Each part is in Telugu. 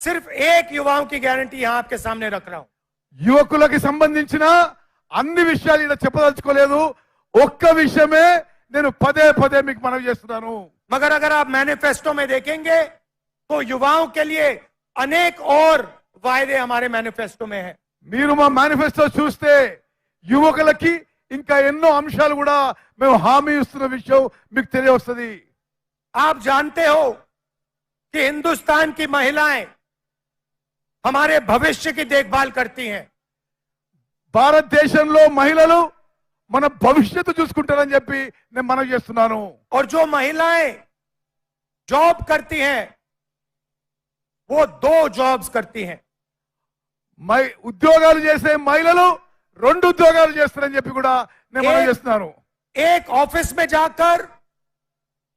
सिर्फ एक युवाओं की गारंटी यहां आपके सामने रख रहा हूं। యువకులకి సంబంధించిన అన్ని విషయాలు ఇలా చెప్పదలుచుకోలేదు, ఒక్క విషయమే నేను పదే పదే మీకు మనవి చేస్తున్నాను। मगर अगर आप मैनिफेस्टो में देखेंगे तो युवाओं के लिए अनेक और वायदे हमारे मैनिफेस्टो में हैं। మీరు మా మేనిఫెస్టో చూస్తే యువకులకి ఇంకా ఎన్నో అంశాలు కూడా మేము హామీ ఇస్తున్న విషయం మీకు తెలియవస్తది। आप जानते हो कि हिंदुस्तान की महिलाएं हमारे भविष्य की देखभाल करती हैं। భారతదేశంలో మహిళలు మన భవిష్యత్తు చూసుకుంటారని చెప్పి నేను మనవి చేస్తున్నాను। और जो महिलाएं जॉब करती हैं वो 2 जॉब्स करती हैं। ఉద్యోగాలు చేసే మహిళలు 2 ఉద్యోగాలు చేస్తారని చెప్పి కూడా నేను మనవి చేస్తున్నాను। एक ऑफिस में जाकर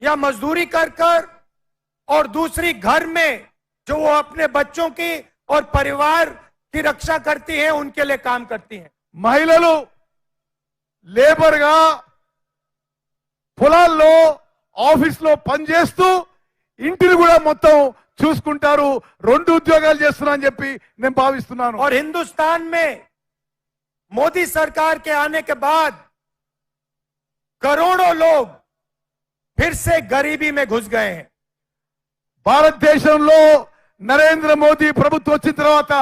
या मजदूरी कर कर और दूसरी घर में जो वो अपने बच्चों की और परिवार की रक्षा करती हैं उनके लिए काम करती हैं। మహిళలు లేబర్ గా పొలాల్లో ఆఫీస్ లో పనిచేస్తూ ఇంటిని కూడా మొత్తం చూసుకుంటారు, 2 ఉద్యోగాలు చేస్తున్నా అని చెప్పి నేను భావిస్తున్నాను। और हिंदुस्तान में मोदी सरकार के आने के बाद करोड़ों लोग फिर से गरीबी में घुस गए हैं। భారతదేశంలో నరేంద్ర మోదీ ప్రభుత్వం వచ్చిన తర్వాత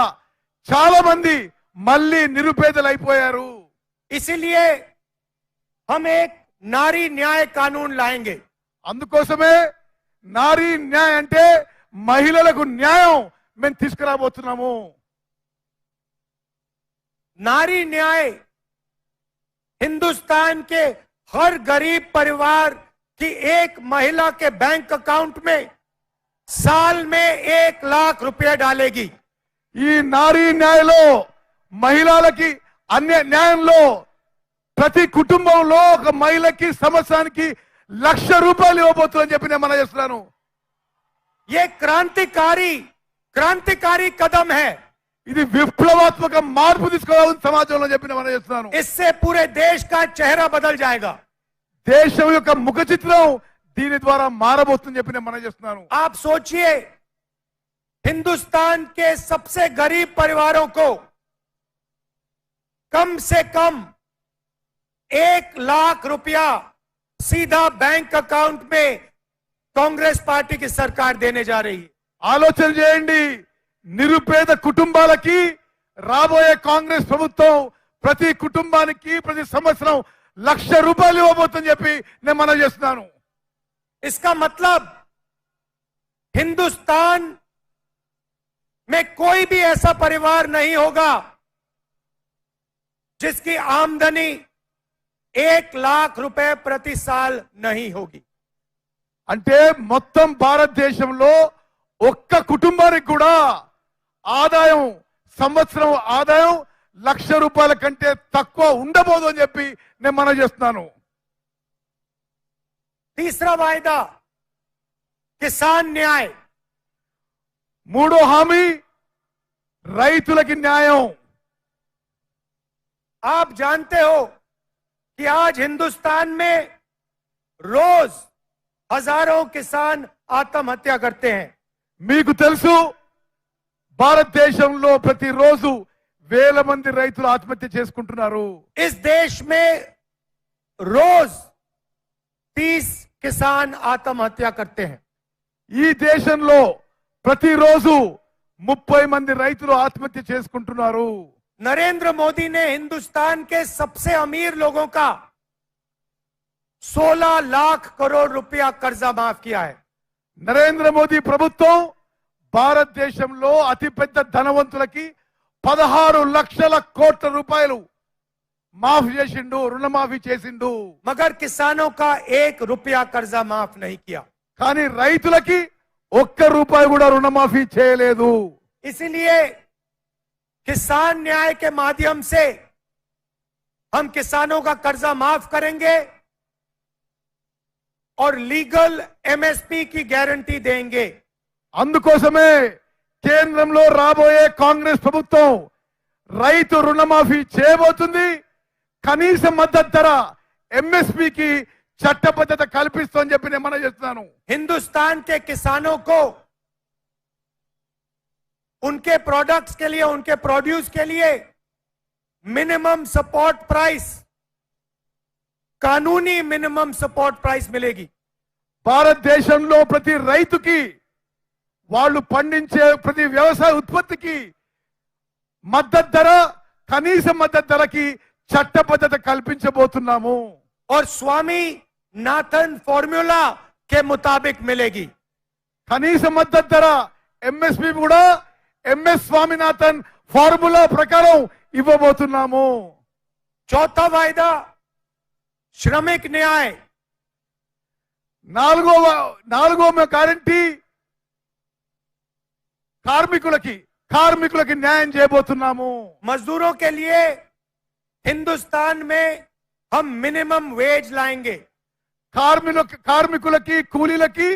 చాలా మంది మళ్ళీ నిరుపేదలు అయిపోయారు। इसीलिए हम एक नारी न्याय कानून लाएंगे। అందుకోసమే నారీ న్యాయ అంటే మహిళలకు న్యాయం మేము తీసుకురాబోతున్నాము। नारी न्याय हिंदुस्तान के हर गरीब परिवार की एक महिला के बैंक अकाउंट में साल में 1 लाख रुपए डालेगी। ఈ నారీ న్యాయలో మహిళలకి అన్య న్యాయంలో ప్రతి కుటుంబంలో ఒక మహిళకి సంవత్సరానికి 1,00,000 రూపాయలు ఇవ్వబోతుందని చెప్పి నేను మనవి చేస్తున్నాను। ये क्रांतिकारी कदम है। ఇది విప్లవాత్మక మార్పు తీసుకురావాలని సమాజంలో చెప్పి నేను మనవి చేస్తున్నాను। इससे पूरे देश का चेहरा बदल जाएगा। దేశం యొక్క ముఖ చిత్రం దీని ద్వారా మారబోతుందని చెప్పి నేను మనవి చేస్తున్నాను। आप सोचिए, हिंदुस्तान के सबसे गरीब परिवारों को कम से कम 1 लाख रुपया सीधा बैंक अकाउंट में कांग्रेस पार्टी की सरकार देने जा रही है। ఆలోచన చేయండి, నిరుపేద కుటుంబాలకి రాబోయే కాంగ్రెస్ ప్రభుత్వం ప్రతి కుటుంబానికి ప్రతి సంవత్సరం 1,00,000 రూపాయలు ఇవ్వబోతుందని చెప్పి నేను మనవి చేస్తున్నాను। इसका मतलब हिंदुस्तान में कोई भी ऐसा परिवार नहीं होगा जिसकी आमदनी 1 लाख रुपए प्रति साल नहीं होगी। అంటే మొత్తం భారతదేశంలో ఒక్క కుటుంబానికి కూడా ఆదాయం సంవత్సరం ఆదాయం 1,00,000 రూపాయల కంటే తక్కువ ఉండబోదు అని చెప్పి నేను మనవి చేస్తున్నాను। तीसरा वायदा किसान न्याय। మూడో హామీ రైతులకి న్యాయం। आप जानते हो कि आज हिंदुस्तान में रोज हजारों किसान आत्महत्या करते हैं। మీకు తెలుసు భారతదేశంలో ప్రతిరోజు వేల మంది రైతులు ఆత్మహత్య చేసుకుంటున్నారు। इस देश में रोज 30 किसान आत्महत्या करते हैं। ఈ దేశంలో ప్రతిరోజు 30 మంది రైతులు ఆత్మహత్య చేసుకుంటున్నారు। नरेंद्र मोदी ने हिंदुस्तान के सबसे अमीर लोगों का 16 लाख करोड़ रुपया कर्जा माफ किया है। నరేంద్ర మోదీ ప్రభుత్వం భారతదేశంలో అతిపెద్ద ధనవంతులకి 16 లక్షల కోట్ల రూపాయలు మాఫీ చేసిండు, రుణమాఫీ చేసిండు। मगर किसानों का 1 रुपया कर्जा माफ नहीं किया। కానీ రైతులకి 1 రూపాయి కూడా రుణమాఫీ చేయలేదు। इसलिए किसान न्याय के माध्यम से हम किसानों का कर्जा माफ करेंगे और लीगल एमएसपी की गारंटी देंगे। అందుకోసమే కేంద్రంలో రాబోయే కాంగ్రెస్ ప్రభుత్వం రైతు రుణమాఫీ చేయబోతుంది, కనీస మద్దతు ధర ఎంఎస్పీకి చట్టబద్ధత కల్పిస్తుందని చెప్పి నేను మనవి చేస్తున్నాను। हिंदुस्तान के किसानों को उनके प्रोडक्ट्स के लिए, उनके प्रोड्यूस के लिए मिनिमम सपोर्ट प्राइस, कानूनी मिनिमम सपोर्ट प्राइस मिलेगी। భారతదేశంలో ప్రతి రైతుకి వాళ్ళు పండించే ప్రతి వ్యవసాయ ఉత్పత్తికి మద్దతు ధర, కనీస మద్దతు ధరకి చట్టబద్ధత కల్పించబోతున్నాము। और स्वामी नाथन फॉर्मूला के मुताबिक मिलेगी। కనీస మద్దతు ధర ఎంఎస్పి కూడా ఎంఎస్ స్వామినాథన్ ఫార్ములా ప్రకారం ఇవ్వబోతున్నాము। चौथा वायदा श्रमिक न्याय, నాలుగో గ్యారంటీ కార్మికులకి న్యాయం చేయబోతున్నాము। मजदूरों के लिए हिंदुस्तान में हम मिनिमम वेज लाएंगे। కార్మికులకి కూలీలకి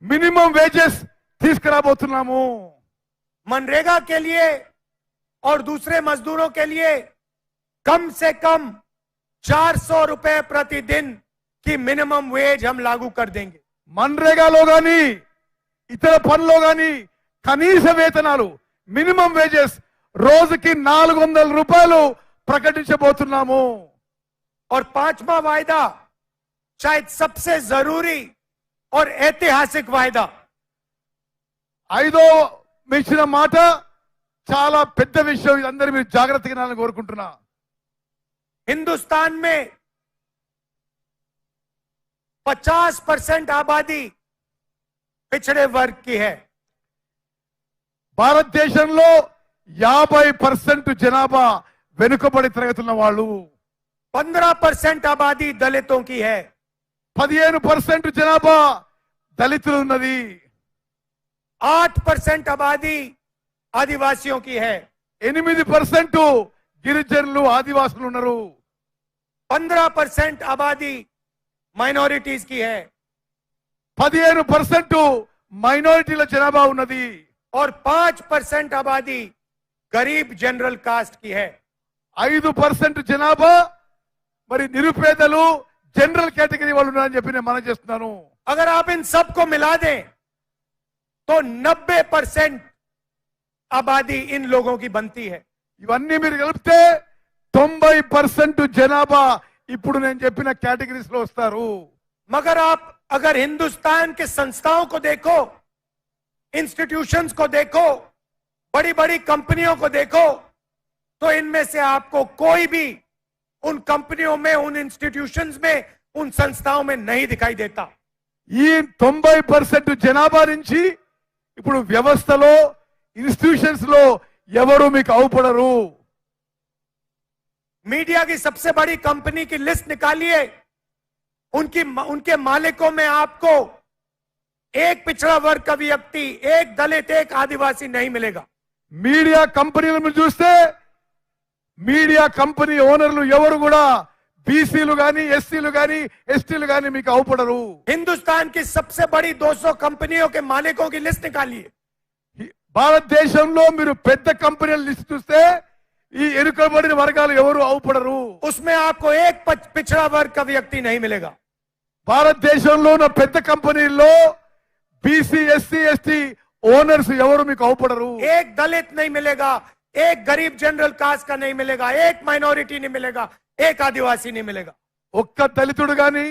మినిమం వేజెస్ తీసుకురాబోతున్నాము। मनरेगा के लिए और दूसरे मजदूरों के लिए कम से कम 400 रुपए प्रतिदिन की मिनिमम वेज हम लागू कर देंगे। మన్రేగాలో గాని ఇతర పనుల్లో గాని కనీస వేతనాలు మినిమం వేజెస్ రోజుకి 400 రూపాయలు ప్రకటించబోతున్నాము। और पांचवा वायदा शायद सबसे जरूरी और ऐतिहासिक वायदा, ఐదో ఇచ్చిన మాట చాలా పెద్ద విషయం, ఇది అందరూ మీరు జాగ్రత్తగా వినాలని కోరుకుంటున్నా। हिंदुस्तान में 50% आबादी पिछड़े वर्ग की है। భారతదేశంలో 50% జనాభా వెనుకబడి తరగతున్న వాళ్ళు, 15% आबादी दलितों की है, 15% జనాభా దళితులు ఉన్నది, 8% आबादी आदिवासियों की है, 8% గిరిజనులు ఆదివాసులు ఉన్నారు, 15% आबादी माइनॉरिटीज की है, 15% మైనారిటీల జనాభా ఉన్నది, और 5% आबादी गरीब जनरल कास्ट की है। 5% జనాభా మరి నిరుపేదలు జనరల్ కేటగిరీ వాళ్ళు ఉన్నారని చెప్పి నేను మనం చేస్తున్నాను। अगर आप इन सबको मिला दें तो 90% आबादी इन लोगों की बनती है। ఇవన్నీ మీరు కలిపితే 90% జనాభా ఇప్పుడు నేను చెప్పిన కేటగిరీస్ లో వస్తారు। मगर आप अगर हिंदुस्तान के संस्थाओं को देखो, इंस्टीट्यूशंस को देखो, बड़ी बड़ी कंपनियों को देखो, तो इनमें से आपको कोई भी उन कंपनियों में, उन इंस्टीट्यूशंस में, उन संस्थाओं में नहीं दिखाई देता। ఈ 90% జనాభా నుంచి ఇప్పుడు వ్యవస్థలో ఇన్స్టిట్యూషన్స్ లో ఎవరు మీకు అవుపడరు। मीडिया की सबसे बड़ी कंपनी की लिस्ट निकालिए, उनके मालिकों में आपको एक पिछड़ा वर्ग का व्यक्ति, एक दलित, एक आदिवासी नहीं मिलेगा। మీడియా కంపెనీలను మీరు చూస్తే మీడియా కంపెనీ ఓనర్లు ఎవరు కూడా బీసీలు గాని, ఎస్సీలు గాని, ఎస్టీలు గాని మీకు అవుపడరు। हिंदुस्तान की सबसे बड़ी 200 कंपनियों के मालिकों की लिस्ट निकालिए, భారతదేశంలో మీరు పెద్ద కంపెనీల లిస్ట్ చూస్తే ఈ ఎరుకబడిన వర్గాలు ఎవరు అవుపడరు। उसमें आपको एक पिछड़ा वर्ग का व्यक्ति नहीं मिलेगा। భారతదేశంలో ఉన్న పెద్ద కంపెనీల్లో బీసీ, ఎస్సీ, ఎస్టీ ఓనర్స్ ఎవరు మీకు అవుపడరు। एक दलित नहीं मिलेगा, एक गरीब जनरल कास्ट का नहीं मिलेगा, एक माइनॉरिटी नहीं मिलेगा, एक आदिवासी नहीं मिलेगा। ఒక్క దళితుడు గాని,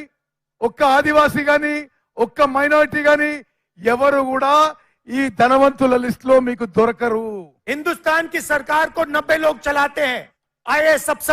ఒక్క ఆదివాసీ గాని, ఒక్క మైనారిటీ గాని ఎవరు కూడా ఈ ధనవంతుల లిస్ట్ లో మీకు దొరకరు। हिंदुस्तान की सरकार को 90 लोग चलाते हैं। आईएएस अफसर